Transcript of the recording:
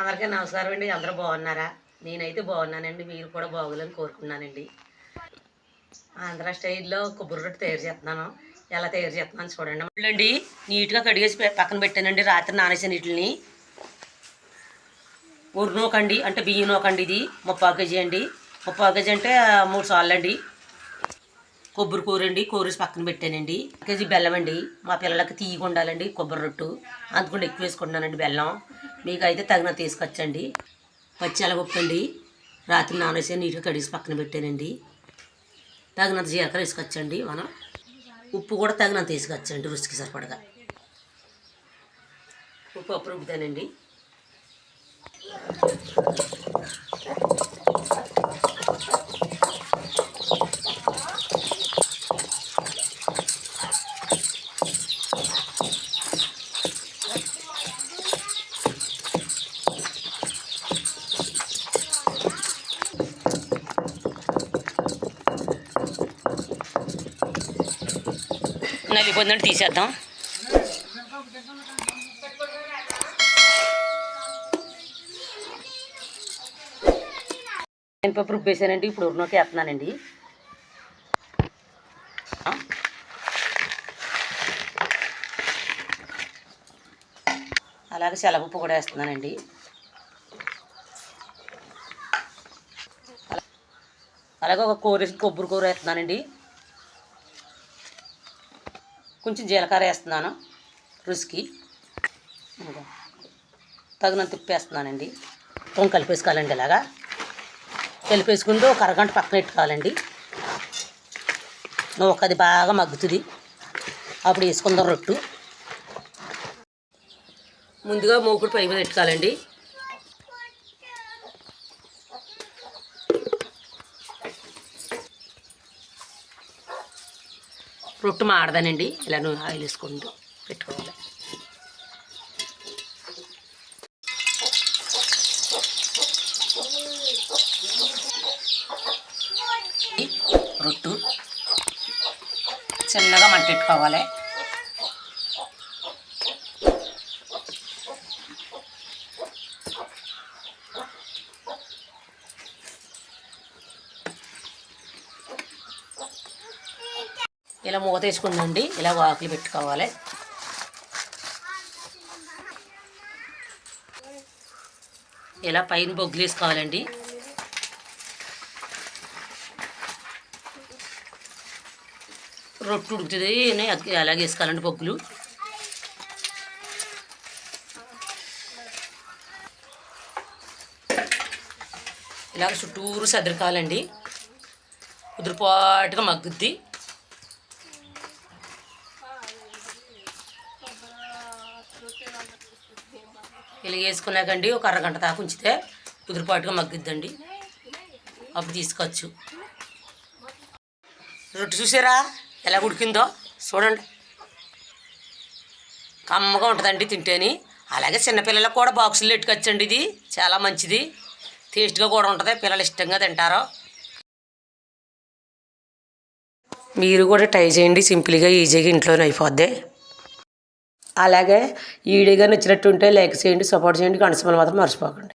అందరికీ నమస్కారం అండి. అందరూ బాగున్నారా? నేనైతే బాగున్నానండి. మీరు కూడా బాగోలని కోరుకున్నానండి. ఆంధ్ర స్టైల్లో కొబ్బరి రొట్టె తయారు చేస్తున్నాను. ఎలా తయారు చేస్తున్నాను చూడండి. అండి నీట్గా కడిగేసి పక్కన పెట్టానండి. రాత్రి నానేసిన నీటిని ఉరు నూకండి, అంటే బియ్యం నూకండి. ఇది 30 కేజీ అండి. 30 కేజీ అంటే 3 సార్లు అండి. కొబ్బరి కూర అండి, కూరేసి పక్కన పెట్టానండి. కేజీ బెల్లం అండి. మా పిల్లలకి తీయగా ఉండాలండి కొబ్బరి రొట్టు, అందుకుండా ఎక్కువ వేసుకుంటున్నానండి బెల్లం. మీకు అయితే తగినంత తీసుకొచ్చండి. పచ్చెలగొప్పు అండి, రాత్రి నానేసి నీట్గా కడిగేసి పక్కన పెట్టానండి. తగినంత జీలకర్ర వేసుకొచ్చండి. మనం ఉప్పు కూడా తగినంత వేసుకొచ్చండి, రుచికి సరిపడగా. ఉప్పు అప్పుడు రుబ్బుతానండి. నలిపోతుందంటే తీసేద్దాం. పప్పు రుబ్బేసానండి. ఇప్పుడు ఉర్నోకి వేస్తున్నానండి. అలాగే శనగపప్పు కూడా వేస్తున్నానండి. అలాగే ఒక కొబ్బరి కూర వేస్తున్నానండి. కొంచెం జీలకర్ర వేస్తున్నాను రుచికి. తగినంత ఉప్పు వేస్తున్నానండి. కలిపేసుకోవాలండి. ఇలాగా కలిపేసుకుంటూ ఒక అరగంట పక్కన పెట్టుకోవాలండి. అది బాగా మగ్గుతుంది. అప్పుడు వేసుకుందాం రొట్టు. ముందుగా మూకుడు పై మీద పెట్టుకోవాలండి. రొట్టు మాడదానండి. ఇలా ఆయిల్ వేసుకుంటూ పెట్టుకోవాలి. రొట్టు చిన్నగా మంట పెట్టుకోవాలి. ఇలా మూత వేసుకుందండి. ఇలా వాకులు పెట్టుకోవాలి. ఇలా పైన బొగ్గులు వేసుకోవాలండి. రొట్టు ఉడుకుతుంది. అలాగే వేసుకోవాలండి బొగ్గులు. ఇలాగ చుట్టూరు సదురుకోవాలండి. కుదురుపాటుగా మగ్గుద్ది. ఇలా వేసుకున్నాకండి ఒక అరగంట దాకా ఉంచితే కుదురుపాటుగా మగ్గిద్దండి. అప్పుడు తీసుకోవచ్చు. రొట్టె చూసారా ఎలా ఉడికిందో చూడండి. కమ్మగా ఉంటుందండి తింటేని. అలాగే చిన్నపిల్లలకు కూడా బాక్సులు పెట్టుకొచ్చండి. ఇది చాలా మంచిది, టేస్ట్గా కూడా ఉంటుంది. పిల్లలు ఇష్టంగా తింటారు. మీరు కూడా ట్రై చేయండి. సింపుల్గా ఈజీగా ఇంట్లోనే అయిపోద్ది. అలాగే ఈ వీడియో నచ్చినట్టుంటే లైక్ చేయండి, సపోర్ట్ చేయండి. గంట సింబల్ మాత్రం మర్చిపోకండి.